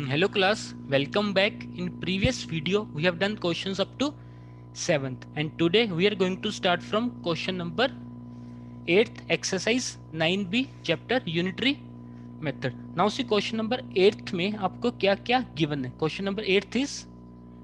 Hello class, welcome back. In previous video we have done questions up to 7th and today we are going to start from question number 8th exercise 9b chapter unitary method. Now see question number 8th में आपको क्या क्या given है. Question number 8th is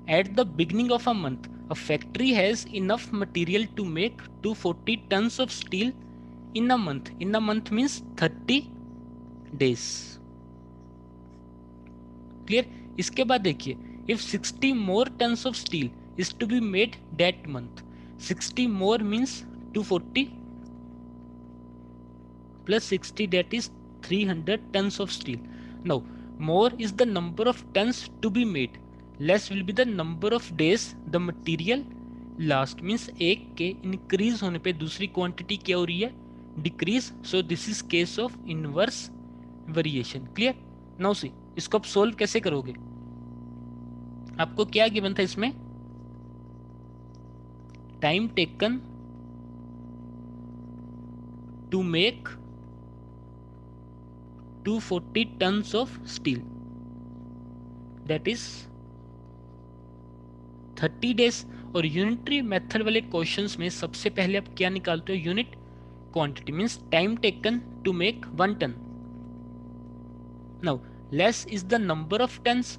at the beginning of a month a factory has enough material to make 240 tons of steel in a month. In a month means 30 days. Clear. इसके बाद देखिए if 60 more tons of steel is to be made that month. 60 more means 240 plus 60 that is 300 tons of steel. Now more is the number of tons to be made, less will be the number of days the material last. means एक के increase होने पे दूसरी quantity क्या हो रही है, decrease. So this is case of inverse variation. Clear. Now see इसको आप सोल्व कैसे करोगे. आपको क्या गिवन था इसमें, time taken to make 240 tons of steel that is 30 days. और यूनिटरी मेथड वाले क्वेश्चंस में सबसे पहले आप क्या निकालते हो, unit quantity means time taken to make 1 ton. Now less is the number of tons,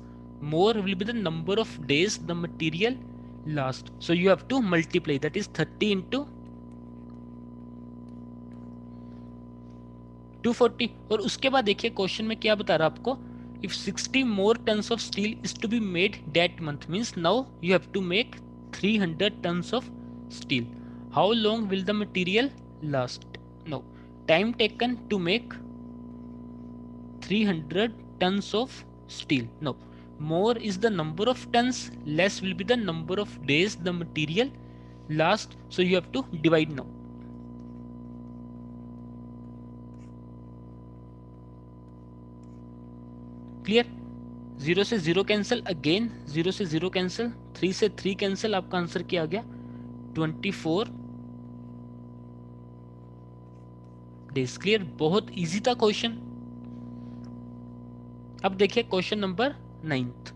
more will be the number of days the material last. So you have to multiply, that is 30 into 240. और उसके बाद देखिए question में क्या बता रहा है आपको, if 60 more tons of steel is to be made that month means now you have to make 300 tons of steel. How long will the material last? Now time taken to make 300 tons of steel. Now more is the number of tons, less will be the number of days the material last. So you have to divide now. Clear. 0 से 0 cancel, again 0 से 0 cancel, 3 से 3 cancel. आपका answer क्या आ गया, 24 days. Clear. बहुत easy था question. अब देखिए question number 9th.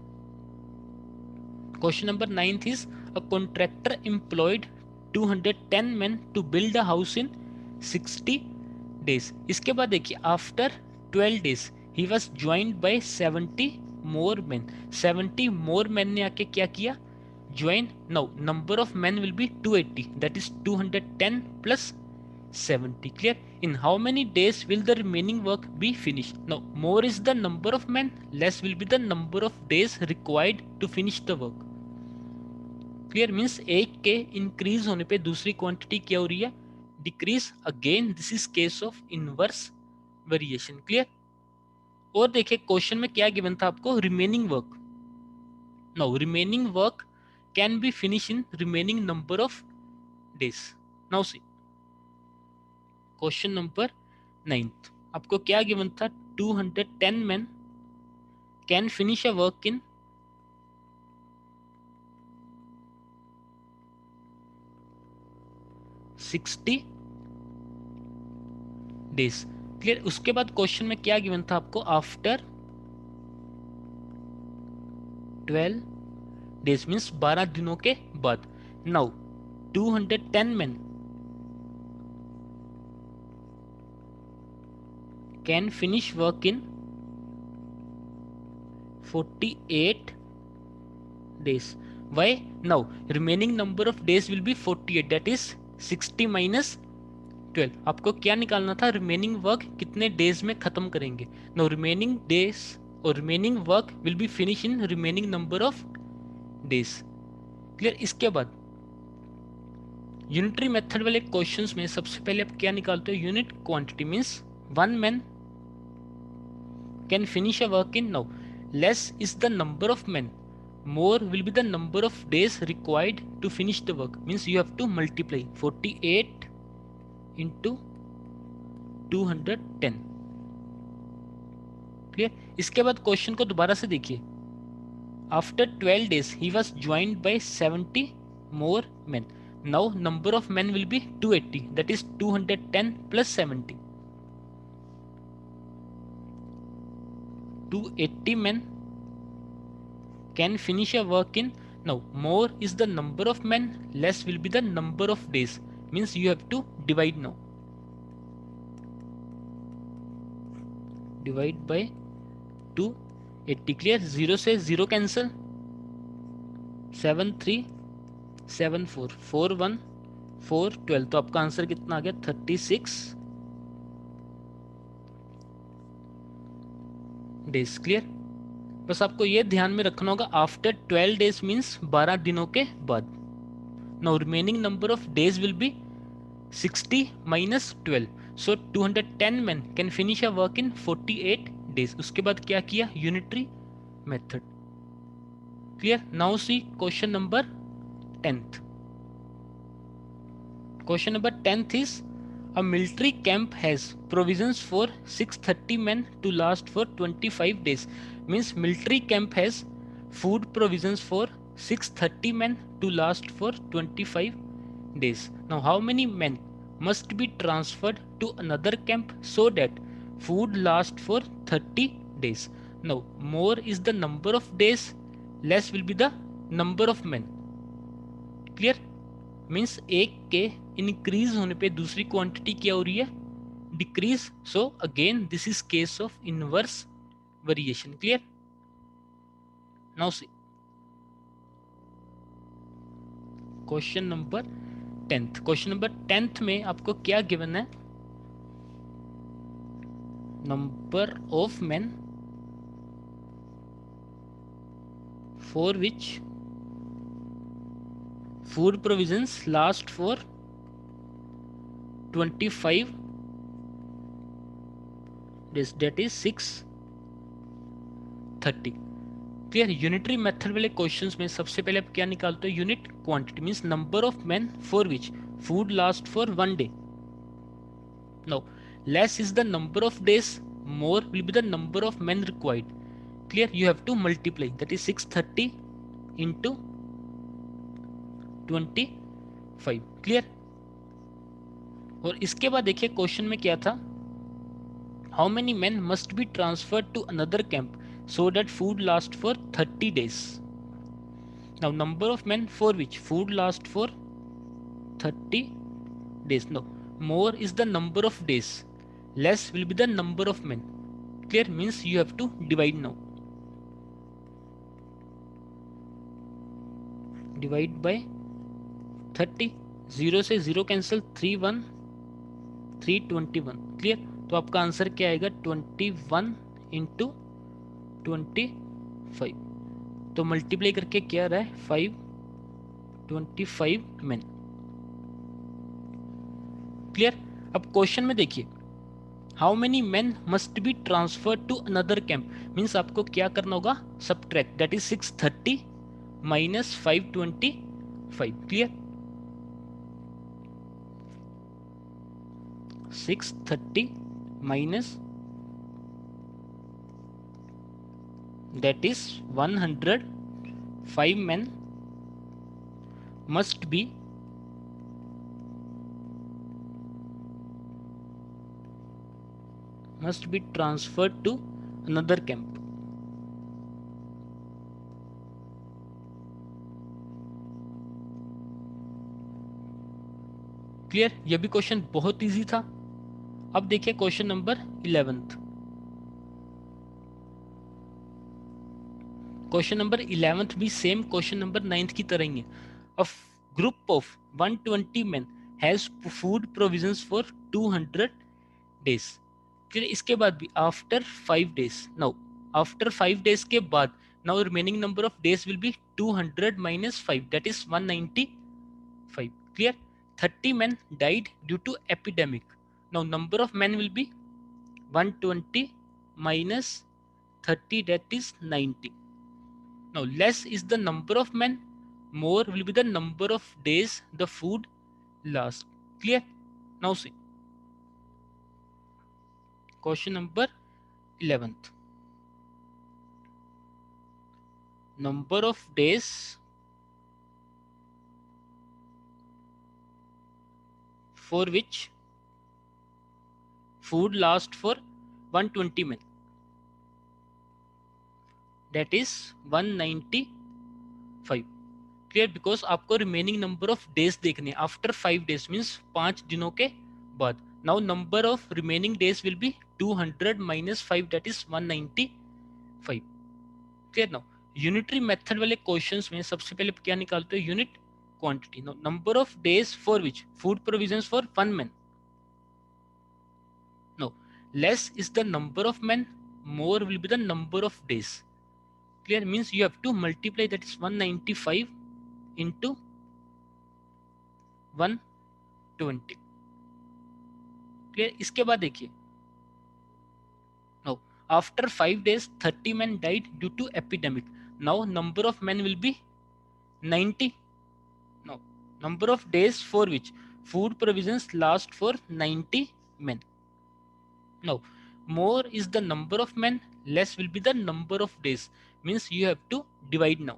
Question number 9th is a contractor employed 210 men to build a house in 60 days. इसके बाद देखिए after 12 days he was joined by 70 more men. 70 more men ने आके क्या किया, join. Now number of men will be 280, that is 210 plus 70. Clear. In how many days will the remaining work be finished? Now more is the number of men, less will be the number of days required to finish the work. Clear. Means एक के increase होने पे दूसरी quantity क्या हो रही है, decrease. Again this is case of inverse variation. Clear. और देखिए क्वेश्चन में क्या गिवन था आपको, remaining work. Now remaining work can be finish in remaining number of days. Now see question number 9th. आपको क्या गिवन था, 210 men can finish a work in 60 days. Clear. उसके बाद क्वेश्चन में क्या गिवन था आपको, आफ्टर 12 days मीन्स 12 दिनों के बाद. Now 210 men can finish work in 48 days. Why? Now remaining number of days will be 48, that is 60 minus 12. आपको क्या निकालना था, रिमेनिंग वर्क कितने डेज में खत्म करेंगे. नो रिमेनिंग डेज और remaining work will be finish in remaining number of days. Clear. इसके बाद यूनिटरी मेथड वाले क्वेश्चंस में सबसे पहले आप क्या निकालते हो, unit quantity means 1 man can finish a work in. Now less is the number of man, more will be the number of days required to finish the work. Means you have to multiply 48 into 210. Clear. इसके बाद question को दोबारा से देखिए, after 12 days he was joined by 70 more men. Now number of men will be 280, that is 210 plus 70. 280 men can finish a work in. Now more is the number of men, less will be the number of days. Means you have to divide now. Divide by 280. Clear? 0 से 0 cancel. 7 3 7 4 4 1 4 12. तो आपका answer कितना आ गया? 36 days. Clear? बस आपको ये ध्यान में रखना होगा, आफ्टर 12 डेज मीन्स 12 दिनों के बाद. Now remaining number of days will be 60 minus 12. So 210 men can finish a work in 48 days. उसके बाद क्या किया? Unitary method. Clear? Now see question number 10th. Question number 10th is, a military camp has provisions for 630 men to last for 25 days. Means military camp has food provisions for 630 men to last for 25 days. Now how many men must be transferred to another camp so that food lasts for 30 days? Now more is the number of days, less will be the number of men. Clear? Means एक के increase होने पे दूसरी quantity क्या हो रही है? Decrease. So again this is case of inverse variation. Clear? Now see question number 10th. Question number 10th में आपको क्या गिवन है? Number of men for which food provisions last for 25 days, that is 630. Clear? Unitary method वाले questions में सबसे पहले आप क्या निकालते हो? Unit quantity means number of men for which food last for 1 day. Now less is the number of days, more will be the number of men required. Clear? You have to multiply, that is 630 into 25. Clear? और इसके बाद देखिए question में क्या था? How many men must be transferred to another camp so that food last for 30 days. Now number of men for which food last for 30 days. No more is the number of days, less will be the number of main. Clear? Means you have to divide now. Divide by 30. 0 से 0 cancel. 3 1 3 21. Clear? तो आपका answer क्या आएगा? 21 into 25. तो multiply करके क्या रहा है? 525 men. क्लियर? अब क्वेश्चन में देखिए, how many men must be transferred to another camp. Means आपको क्या करना होगा? Subtract, that is 630 minus 525. Clear? 630 minus, that is 105 men must be transferred to another camp. Clear? यह भी क्वेश्चन बहुत इजी था. अब देखिए question number 11th. Question number 11th भी सेम क्वेश्चन नंबर 9th की तरह ही है. A group of 120 men has food provisions for 200 days. फिर इसके बाद भी after 5 days. Now after 5 days के बाद, now remaining number of days will be 200 minus 5, that is 195. Clear? 30 men died due to epidemic. Now number of men will be 120 minus 30, that is 90. Now less is the number of men, more will be the number of days the food lasts. Clear? Now see question number 11th. Number of days for which food lasts for 120 men, that is 195. Clear, because आपको remaining number of days देखने after 5 days means 5 दिनों के बाद. Now number of remaining days will be 200 minus 5 that is 195. Clear. Now unitary method वाले questions में सबसे पहले क्या निकालते हो, unit quantity. Now number of days for which food provisions for 1 man. No, less is the number of men, more will be the number of days. Clear, means you have to multiply that is 195 into 120. Clear. इसके बाद देखिए, now after 5 days 30 men died due to epidemic. Now number of men will be 90. Now number of days for which food provisions last for 90 men. Now more is the number of men, less will be the number of days, means you have to divide now.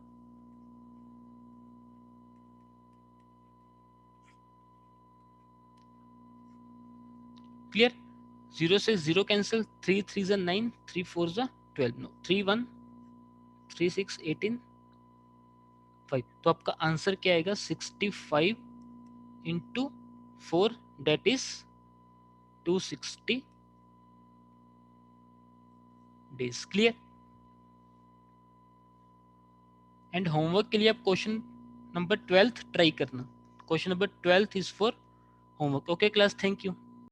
Clear. 0 से 0 cancel, 3 3s are 9, 3 4s are 12. No, 3 1 3 6 18 5. तो आपका answer क्या आएगा, 65 into 4 that is 260 days. Clear. And homework के लिए आप question number 12 try करना. Question number 12 is for homework. Okay class, thank you.